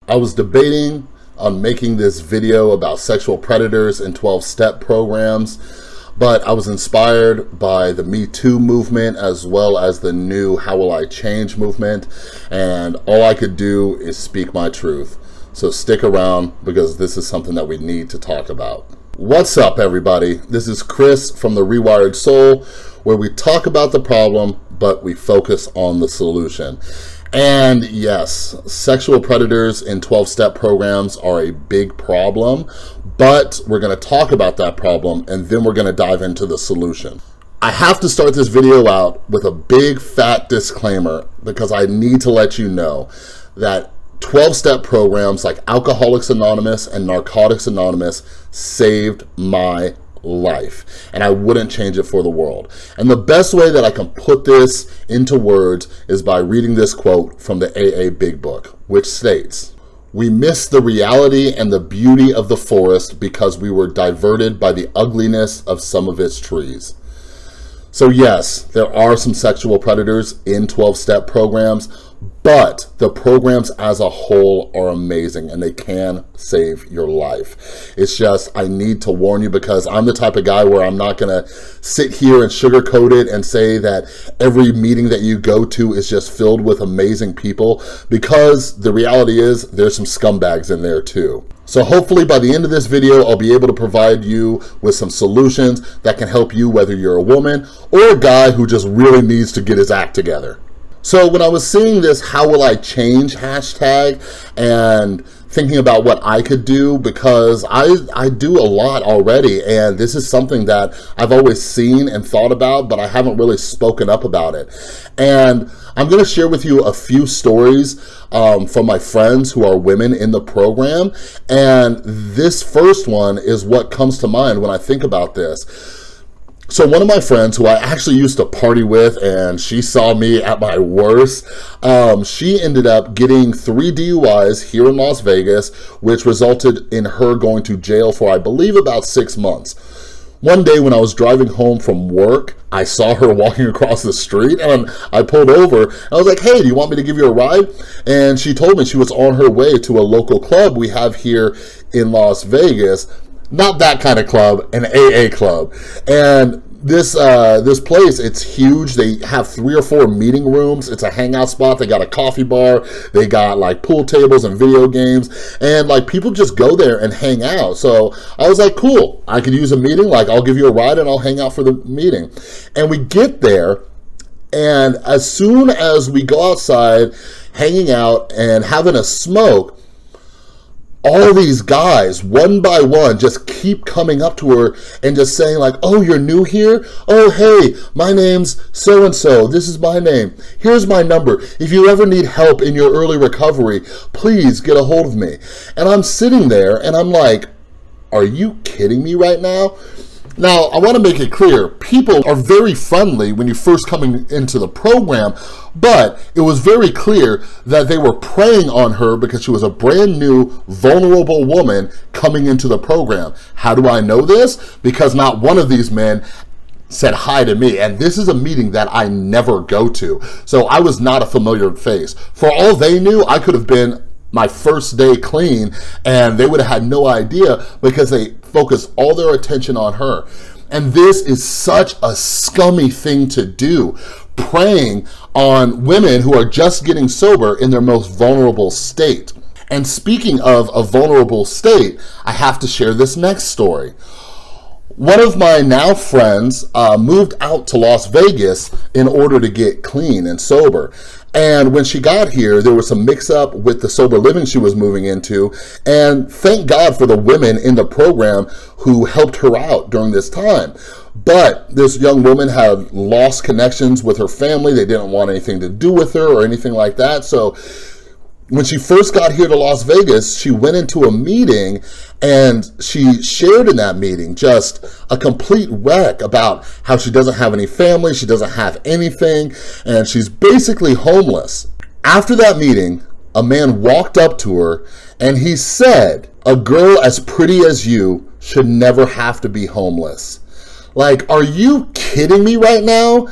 I was debating on making this video about sexual predators and 12-step programs, but I was inspired by the MeToo movement as well as the new How Will I Change movement, and all I could do is speak my truth. So stick around because this is something that we need to talk about. What's up, everybody? This is Chris from the Rewired Soul, where we talk about the problem, but we focus on the solution. And yes, sexual predators in 12-step programs are a big problem, but we're going to talk about that problem and then we're going to dive into the solution. I have to start this video out with a big fat disclaimer because I need to let you know that 12-step programs like Alcoholics Anonymous and Narcotics Anonymous saved my life, and I wouldn't change it for the world. And the best way that I can put this into words is by reading this quote from the AA Big Book, which states, "We miss the reality and the beauty of the forest because we were diverted by the ugliness of some of its trees." So yes, there are some sexual predators in 12-step programs, but the programs as a whole are amazing and they can save your life. It's just, I need to warn you because I'm the type of guy where I'm not gonna sit here and sugarcoat it and say that every meeting that you go to is just filled with amazing people, because the reality is there's some scumbags in there too. So hopefully by the end of this video, I'll be able to provide you with some solutions that can help you, whether you're a woman or a guy who just really needs to get his act together. So when I was seeing this How Will I Change hashtag and thinking about what I could do, because I do a lot already, and this is something that I've always seen and thought about, but I haven't really spoken up about it. And I'm going to share with you a few stories from my friends who are women in the program, and this first one is what comes to mind when I think about this. So one of my friends who I actually used to party with, and she saw me at my worst, she ended up getting 3 DUIs here in Las Vegas, which resulted in her going to jail for, I believe, about 6 months. One day when I was driving home from work, I saw her walking across the street, and I pulled over. I was like, "Hey, do you want me to give you a ride?" And she told me she was on her way to a local club we have here in Las Vegas. Not that kind of club, an AA club. And this place, it's huge. They have 3 or 4 meeting rooms. It's a hangout spot. They got a coffee bar. They got like pool tables and video games. And like people just go there and hang out. So I was like, cool, I could use a meeting. Like, I'll give you a ride and I'll hang out for the meeting. And we get there, and as soon as we go outside, hanging out and having a smoke, all these guys, one by one, just keep coming up to her and just saying like, "Oh, you're new here? Oh, hey, my name's so-and-so. This is my name. Here's my number. If you ever need help in your early recovery, please get a hold of me." And I'm sitting there and I'm like, are you kidding me right now? Now, I want to make it clear, people are very friendly when you first come into the program, but it was very clear that they were preying on her because she was a brand new, vulnerable woman coming into the program. How do I know this? Because not one of these men said hi to me, and this is a meeting that I never go to. So I was not a familiar face. For all they knew, I could have been my first day clean, and they would have had no idea because they focused all their attention on her. And this is such a scummy thing to do, preying on women who are just getting sober in their most vulnerable state. And speaking of a vulnerable state, I have to share this next story. One of my now friends moved out to Las Vegas in order to get clean and sober. And when she got here, there was some mix-up with the sober living she was moving into. And thank God for the women in the program who helped her out during this time. But this young woman had lost connections with her family. They didn't want anything to do with her or anything like that. So when she first got here to Las Vegas, she went into a meeting and she shared in that meeting just a complete wreck about how she doesn't have any family, she doesn't have anything, and she's basically homeless. After that meeting, a man walked up to her and he said, "A girl as pretty as you should never have to be homeless." Like, are you kidding me right now?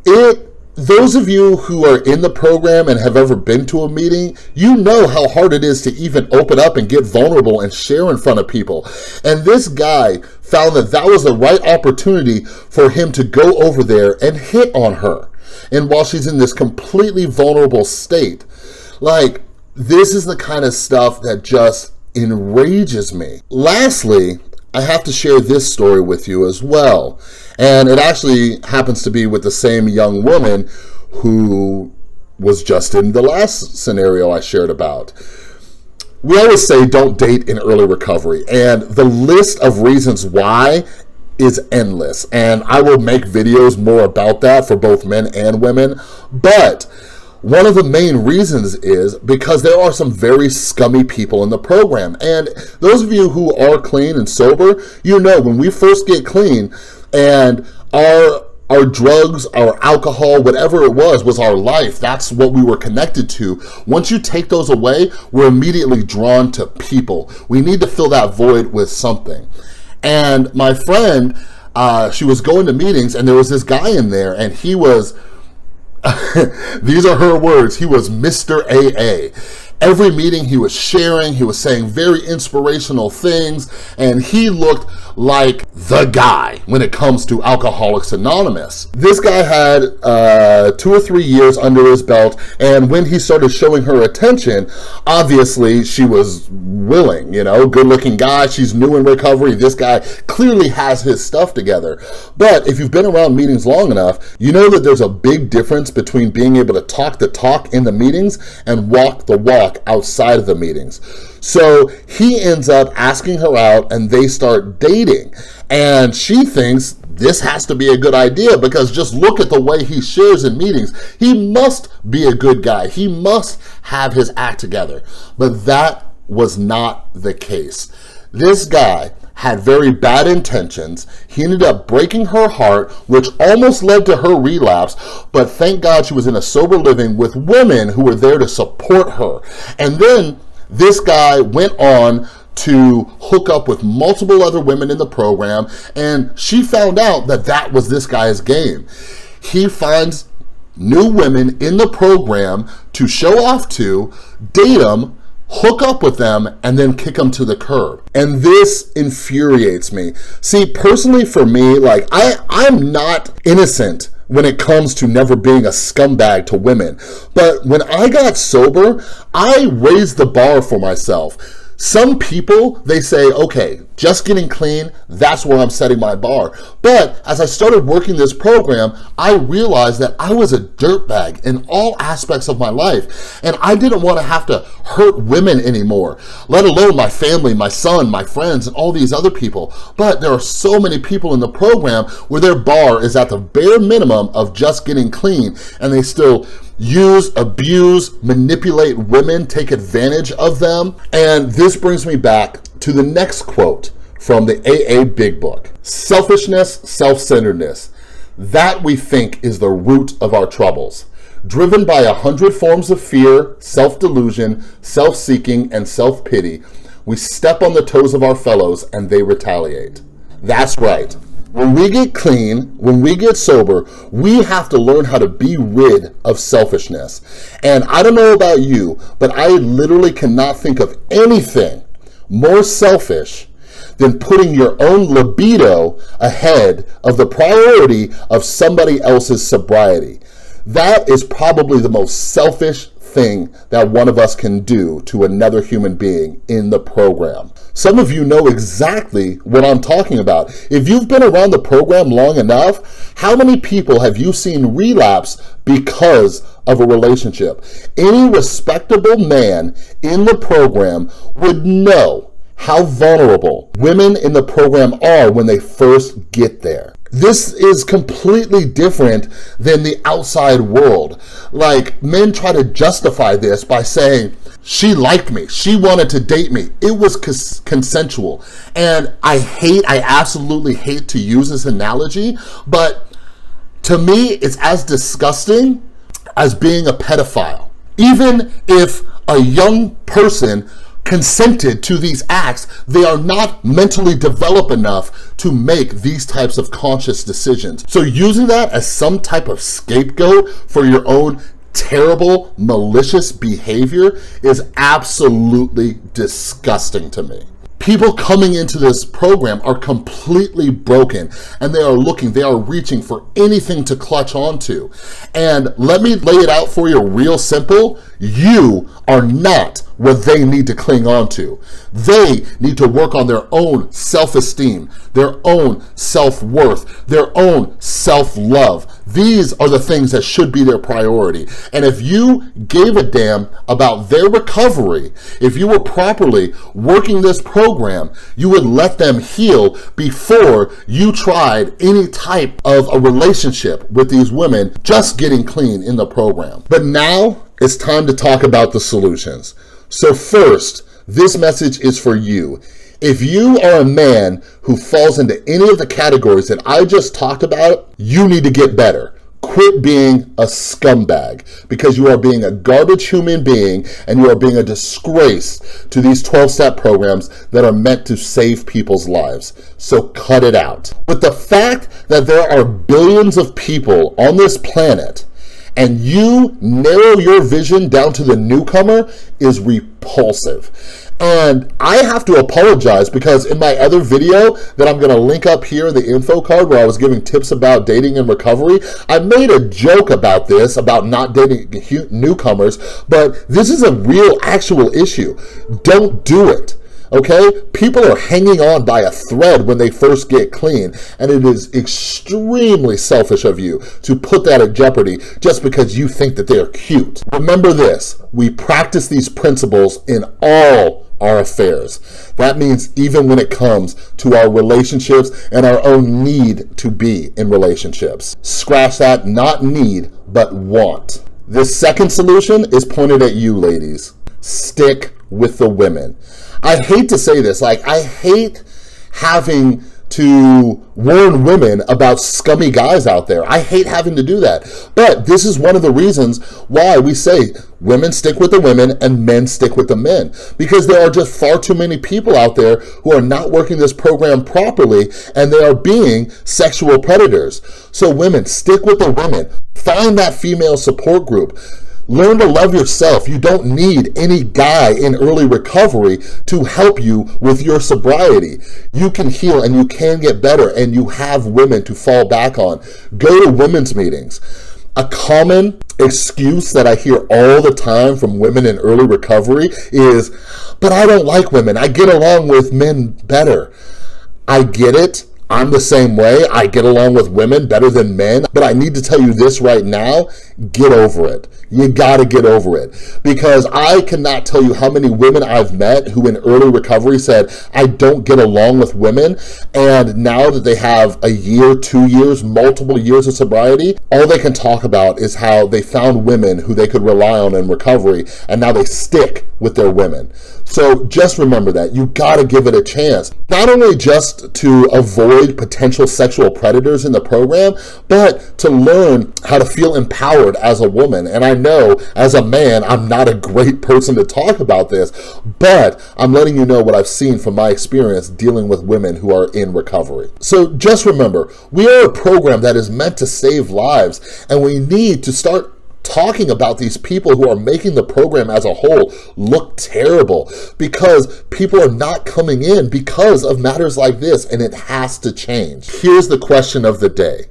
It those of you who are in the program and have ever been to a meeting, you know how hard it is to even open up and get vulnerable and share in front of people. And this guy found that that was the right opportunity for him to go over there and hit on her. And while she's in this completely vulnerable state, like, this is the kind of stuff that just enrages me. Lastly, I have to share this story with you as well. And it actually happens to be with the same young woman who was just in the last scenario I shared about. We always say don't date in early recovery, and the list of reasons why is endless. And I will make videos more about that for both men and women. But one of the main reasons is because there are some very scummy people in the program. And those of you who are clean and sober, you know when we first get clean and our drugs, our alcohol, whatever it was our life, that's what we were connected to. Once you take those away, we're immediately drawn to people. We need to fill that void with something. And my friend, she was going to meetings and there was this guy in there and he was, these are her words, he was Mr. AA. Every meeting he was sharing, he was saying very inspirational things, and he looked like the guy when it comes to Alcoholics Anonymous. This guy had 2 or 3 years under his belt, and when he started showing her attention, obviously she was willing, good looking guy, she's new in recovery, this guy clearly has his stuff together. But if you've been around meetings long enough, you know that there's a big difference between being able to talk the talk in the meetings and walk the walk outside of the meetings. So he ends up asking her out and they start dating. And she thinks this has to be a good idea because just look at the way he shares in meetings. He must be a good guy. He must have his act together. But that was not the case. This guy had very bad intentions. He ended up breaking her heart, which almost led to her relapse, but thank God she was in a sober living with women who were there to support her. And then this guy went on to hook up with multiple other women in the program, and she found out that that was this guy's game. He finds new women in the program to show off to, date them, hook up with them, and then kick them to the curb. And this infuriates me. See, personally for me, like I'm not innocent when it comes to never being a scumbag to women. But when I got sober, I raised the bar for myself. Some people, they say, okay, just getting clean, that's where I'm setting my bar. But as I started working this program, I realized that I was a dirtbag in all aspects of my life. And I didn't want to have to hurt women anymore, let alone my family, my son, my friends, and all these other people. But there are so many people in the program where their bar is at the bare minimum of just getting clean, and they still use, abuse, manipulate women, take advantage of them. And this brings me back to the next quote from the AA Big Book. Selfishness, self-centeredness, that we think is the root of our troubles. Driven by 100 forms of fear, self-delusion, self-seeking, and self-pity, we step on the toes of our fellows and they retaliate. That's right. When we get clean, when we get sober, we have to learn how to be rid of selfishness. And I don't know about you, but I literally cannot think of anything more selfish than putting your own libido ahead of the priority of somebody else's sobriety. That is probably the most selfish thing that one of us can do to another human being in the program. Some of you know exactly what I'm talking about. If you've been around the program long enough, how many people have you seen relapse because of a relationship? Any respectable man in the program would know how vulnerable women in the program are when they first get there. This is completely different than the outside world. Like, men try to justify this by saying, she liked me, she wanted to date me, it was consensual. And I absolutely hate to use this analogy, but to me, it's as disgusting as being a pedophile. Even if a young person consented to these acts, they are not mentally developed enough to make these types of conscious decisions. So using that as some type of scapegoat for your own terrible, malicious behavior is absolutely disgusting to me. People coming into this program are completely broken, and they are reaching for anything to clutch onto. And let me lay it out for you real simple. You are not what they need to cling on to. They need to work on their own self-esteem, their own self-worth, their own self-love. These are the things that should be their priority. And if you gave a damn about their recovery, if you were properly working this program, you would let them heal before you tried any type of a relationship with these women just getting clean in the program. But now it's time to talk about the solutions. So first, this message is for you. If you are a man who falls into any of the categories that I just talked about, you need to get better. Quit being a scumbag, because you are being a garbage human being and you are being a disgrace to these 12-step programs that are meant to save people's lives. So cut it out. With the fact that there are billions of people on this planet and you narrow your vision down to the newcomer is repulsive. And I have to apologize because in my other video that I'm going to link up here in the info card where I was giving tips about dating and recovery, I made a joke about this, about not dating newcomers, but this is a real actual issue. Don't do it. Okay? People are hanging on by a thread when they first get clean, and it is extremely selfish of you to put that at jeopardy just because you think that they're cute. Remember this, we practice these principles in all our affairs. That means even when it comes to our relationships and our own need to be in relationships. Scratch that, not need, but want. This second solution is pointed at you, ladies. Stick with the women. I hate to say this, I hate having to warn women about scummy guys out there. I hate having to do that. But this is one of the reasons why we say women stick with the women and men stick with the men. Because there are just far too many people out there who are not working this program properly and they are being sexual predators. So women, stick with the women. Find that female support group. Learn to love yourself. You don't need any guy in early recovery to help you with your sobriety. You can heal and you can get better, and you have women to fall back on. Go to women's meetings. A common excuse that I hear all the time from women in early recovery is, but I don't like women. I get along with men better. I get it. I'm the same way. I get along with women better than men. But I need to tell you this right now. Get over it. You gotta get over it. Because I cannot tell you how many women I've met who in early recovery said, I don't get along with women. And now that they have a year, 2 years, multiple years of sobriety, all they can talk about is how they found women who they could rely on in recovery. And now they stick with their women. So just remember that. You gotta give it a chance. Not only just to avoid potential sexual predators in the program, but to learn how to feel empowered as a woman. And I know as a man, I'm not a great person to talk about this, but I'm letting you know what I've seen from my experience dealing with women who are in recovery. So just remember, we are a program that is meant to save lives, and we need to start talking about these people who are making the program as a whole look terrible, because people are not coming in because of matters like this, and it has to change. Here's the question of the day.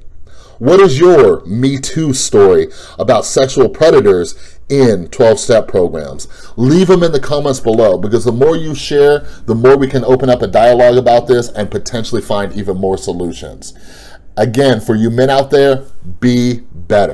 What is your MeToo story about sexual predators in 12-step programs? Leave them in the comments below, because the more you share, the more we can open up a dialogue about this and potentially find even more solutions. Again, for you men out there, be better.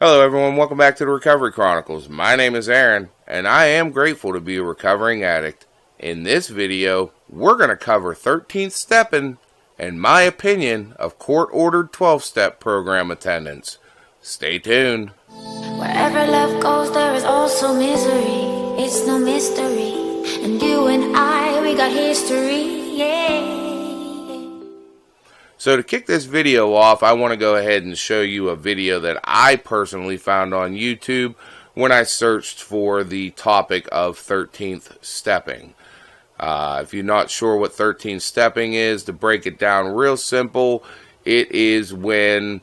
Hello everyone, welcome back to the Recovery Chronicles. My name is Aaron, and I am grateful to be a recovering addict. In this video, we're going to cover 13th stepping and my opinion of court-ordered 12-step program attendance. Stay tuned. Wherever love goes, there is also misery. It's no mystery. And you and I, we got history, yeah. So to kick this video off, I want to go ahead and show you a video that I personally found on YouTube when I searched for the topic of 13th stepping. If you're not sure what 13th stepping is, to break it down real simple, it is when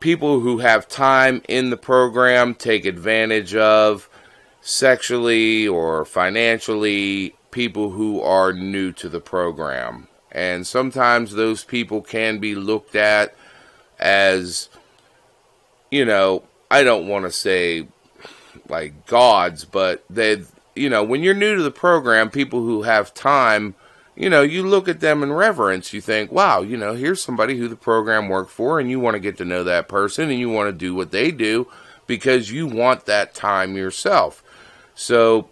people who have time in the program take advantage of, sexually or financially, people who are new to the program. And sometimes those people can be looked at as, I don't want to say like gods, but they, when you're new to the program, people who have time, you look at them in reverence. You think, wow, here's somebody who the program worked for, and you want to get to know that person, and you want to do what they do because you want that time yourself. So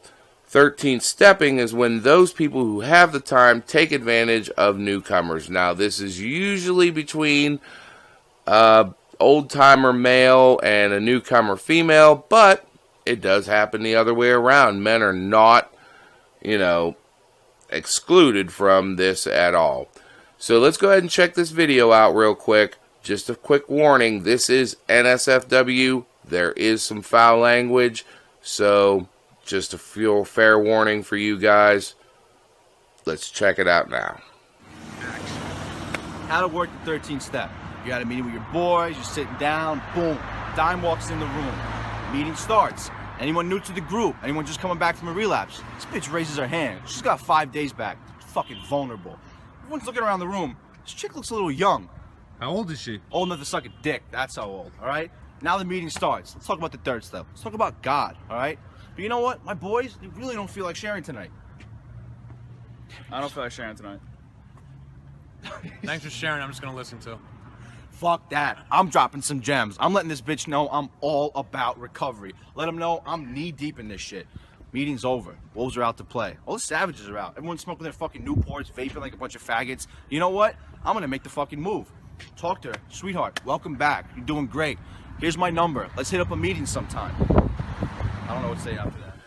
13th stepping is when those people who have the time take advantage of newcomers. Now, this is usually between old-timer male and a newcomer female, but it does happen the other way around. Men are not, excluded from this at all. So let's go ahead and check this video out real quick. Just a quick warning, this is NSFW. There is some foul language, so just a fair warning for you guys. Let's check it out now. How to work the 13th step. You got a meeting with your boys, you're sitting down, boom, Dime walks in the room. Meeting starts. Anyone new to the group? Anyone just coming back from a relapse? This bitch raises her hand. She's got 5 days back. Fucking vulnerable. Everyone's looking around the room. This chick looks a little young. How old is she? Old enough to suck a dick. That's how old, all right? Now the meeting starts. Let's talk about the third step. Let's talk about God, all right? But you know what? My boys, they really don't feel like sharing tonight. I don't feel like sharing tonight. Thanks for sharing. I'm just gonna listen to. Fuck that. I'm dropping some gems. I'm letting this bitch know I'm all about recovery. Let them know I'm knee deep in this shit. Meeting's over. Wolves are out to play. All the savages are out. Everyone's smoking their fucking Newports, vaping like a bunch of faggots. You know what? I'm gonna make the fucking move. Talk to her. Sweetheart, welcome back. You're doing great. Here's my number. Let's hit up a meeting sometime. I don't know what to say after that.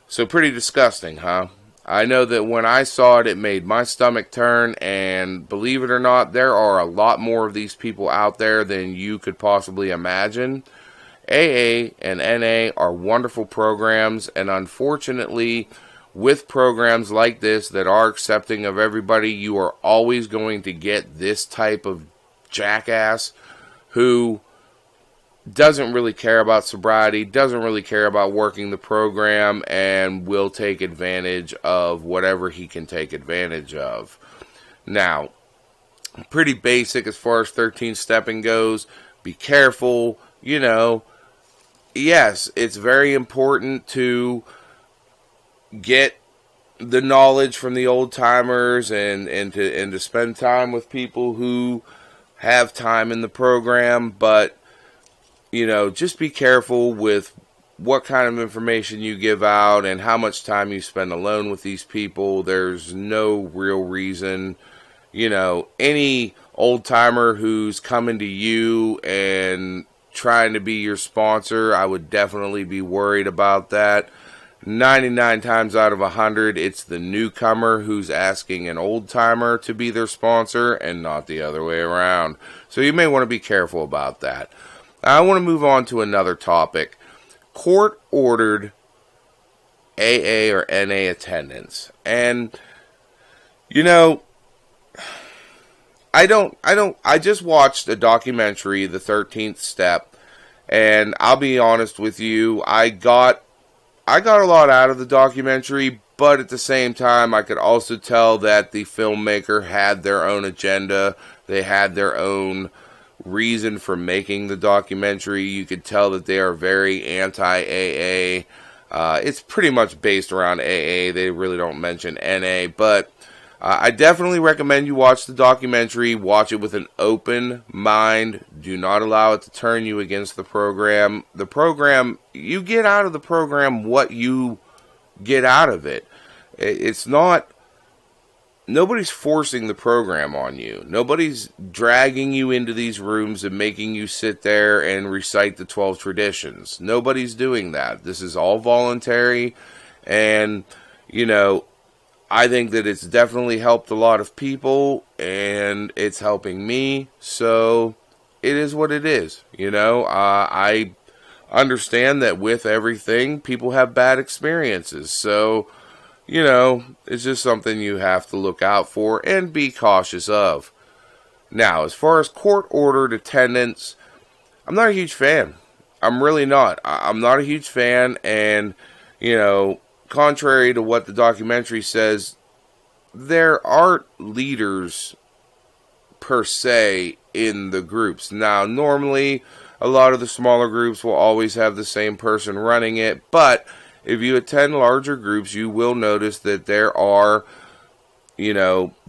So pretty disgusting, huh? I know that when I saw it, it made my stomach turn, and believe it or not, there are a lot more of these people out there than you could possibly imagine. AA and NA are wonderful programs, and unfortunately, with programs like this that are accepting of everybody, you are always going to get this type of jackass who doesn't really care about sobriety, doesn't really care about working the program, and will take advantage of whatever he can take advantage of. Now, pretty basic as far as 13 stepping goes. Be careful, Yes, it's very important to get the knowledge from the old timers and to spend time with people who have time in the program, but just be careful with what kind of information you give out and how much time you spend alone with these people. There's no real reason. Any old timer who's coming to you and trying to be your sponsor, I would definitely be worried about that. 99 times out of 100, it's the newcomer who's asking an old timer to be their sponsor and not the other way around. So you may want to be careful about that. I want to move on to another topic. Court-ordered AA or NA attendance. And, I just watched a documentary, The 13th Step, and I'll be honest with you, I got a lot out of the documentary, but at the same time, I could also tell that the filmmaker had their own agenda. They had their own reason for making the documentary. You could tell that they are very anti-AA. It's pretty much based around AA. They really don't mention NA, but I definitely recommend you watch the documentary. Watch it with an open mind. Do not allow it to turn you against the program. The program, you get out of the program what you get out of it. It's not, nobody's forcing the program on you. Nobody's dragging you into these rooms and making you sit there and recite the 12 traditions. Nobody's doing that. This is all voluntary, and, I think that it's definitely helped a lot of people, and it's helping me, so it is what it is. I understand that with everything, people have bad experiences, so, it's just something you have to look out for and be cautious of. Now, as far as court-ordered attendance, I'm not a huge fan. I'm really not. I'm not a huge fan, and, contrary to what the documentary says, there aren't leaders per se in the groups. Now, normally, a lot of the smaller groups will always have the same person running it, but if you attend larger groups, you will notice that there are,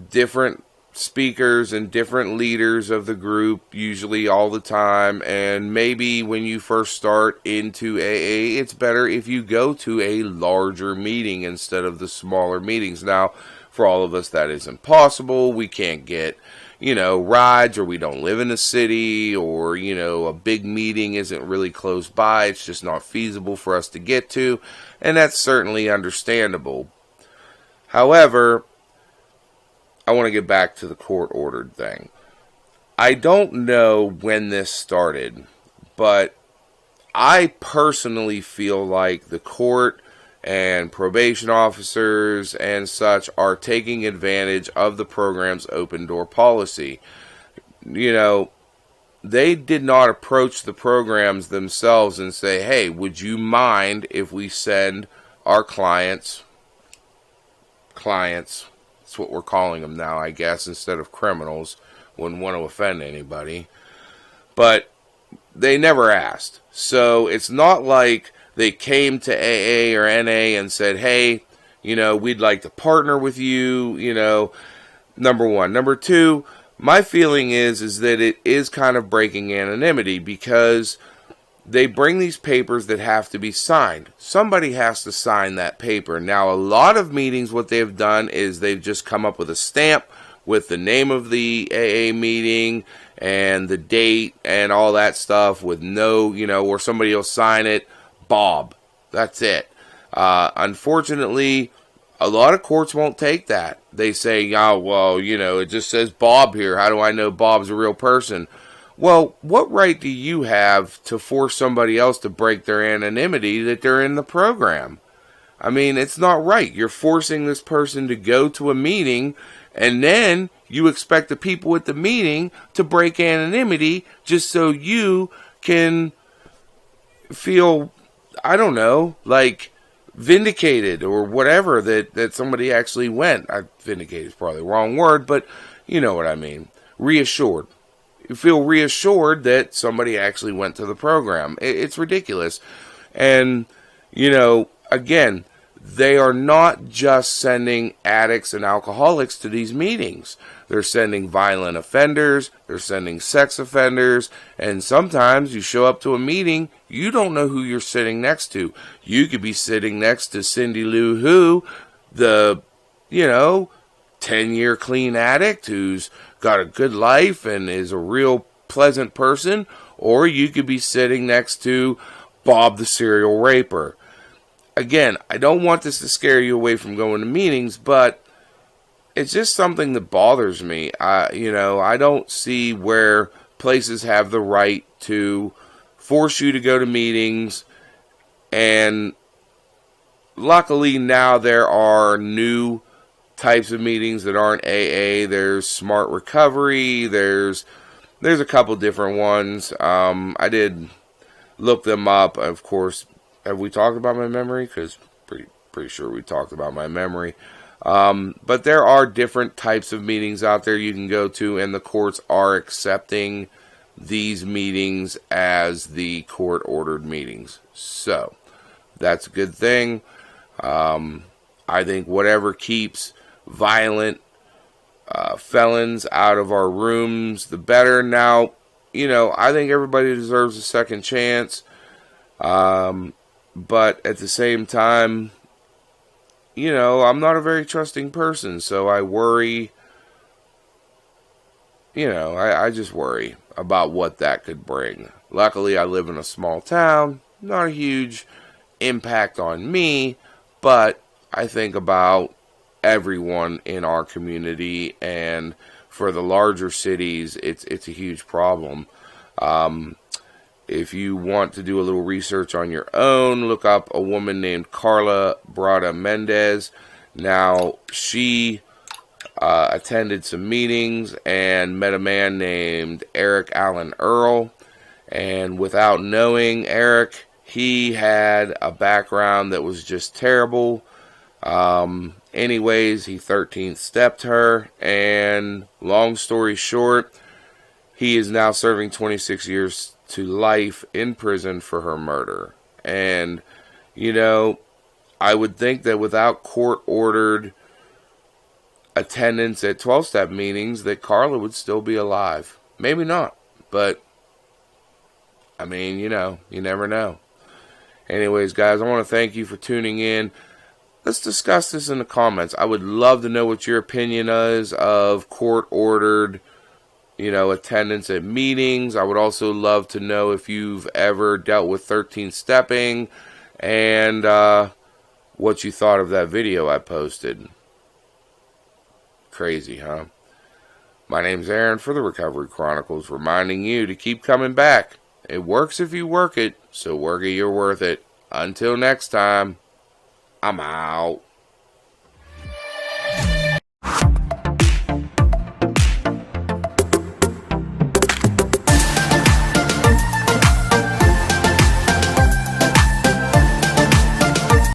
different speakers and different leaders of the group, usually all the time. And maybe when you first start into AA, it's better if you go to a larger meeting instead of the smaller meetings. Now, for all of us, that is impossible. We can't get, rides, or we don't live in a city, or, a big meeting isn't really close by. It's just not feasible for us to get to, and that's certainly understandable. However, I want to get back to the court-ordered thing. I don't know when this started, but I personally feel like the court and probation officers and such are taking advantage of the program's open door policy. They did not approach the programs themselves and say, hey, would you mind if we send our clients, that's what we're calling them now, I guess, instead of criminals, wouldn't want to offend anybody, but they never asked. So it's not like they came to AA or NA and said, hey, we'd like to partner with you, number one. Number two, my feeling is that it is kind of breaking anonymity, because they bring these papers that have to be signed. Somebody has to sign that paper. Now, a lot of meetings, what they've done is they've just come up with a stamp with the name of the AA meeting and the date and all that stuff with no, or somebody will sign it, Bob. That's it. Unfortunately, a lot of courts won't take that. They say, oh, well, it just says Bob here. How do I know Bob's a real person? Well, what right do you have to force somebody else to break their anonymity that they're in the program? I mean, it's not right. You're forcing this person to go to a meeting, and then you expect the people at the meeting to break anonymity just so you can feel, I don't know, like vindicated or whatever that somebody actually went. Vindicated is probably the wrong word, but you know what I mean. Reassured. You feel reassured that somebody actually went to the program. It's ridiculous. And, again, they are not just sending addicts and alcoholics to these meetings. They're sending violent offenders, they're sending sex offenders, and sometimes you show up to a meeting, you don't know who you're sitting next to. You could be sitting next to Cindy Lou Who, the, 10-year clean addict who's got a good life and is a real pleasant person, or you could be sitting next to Bob the serial raper. Again, I don't want this to scare you away from going to meetings, but it's just something that bothers me. I don't see where places have the right to force you to go to meetings, and luckily now there are new types of meetings that aren't AA. There's Smart Recovery. There's a couple different ones. I did look them up. Of course, have we talked about my memory? Because pretty sure we talked about my memory. But there are different types of meetings out there you can go to, and the courts are accepting these meetings as the court-ordered meetings. So that's a good thing. I think whatever keeps violent felons out of our rooms, the better. Now, I think everybody deserves a second chance. But at the same time, I'm not a very trusting person, so I worry, I just worry about what that could bring. Luckily, I live in a small town, not a huge impact on me, but I think about, everyone in our community, and for the larger cities, it's a huge problem. If you want to do a little research on your own, look up a woman named Carla Brada Mendez. Now, she attended some meetings and met a man named Eric Allen Earl. And without knowing Eric, he had a background that was just terrible. Anyways, he 13th stepped her, and long story short, he is now serving 26 years to life in prison for her murder. And, you know, I would think that without court-ordered attendance at 12-step meetings, that Carla would still be alive. Maybe not, but, I mean, you know, you never know. Anyways, guys, I want to thank you for tuning in. Let's discuss this in the comments. I would love to know what your opinion is of court-ordered, you know, attendance at meetings. I would also love to know if you've ever dealt with 13 stepping and what you thought of that video I posted. Crazy, huh? My name's Aaron for the Recovery Chronicles, reminding you to keep coming back. It works if you work it, so work it, you're worth it. Until next time, I'm out.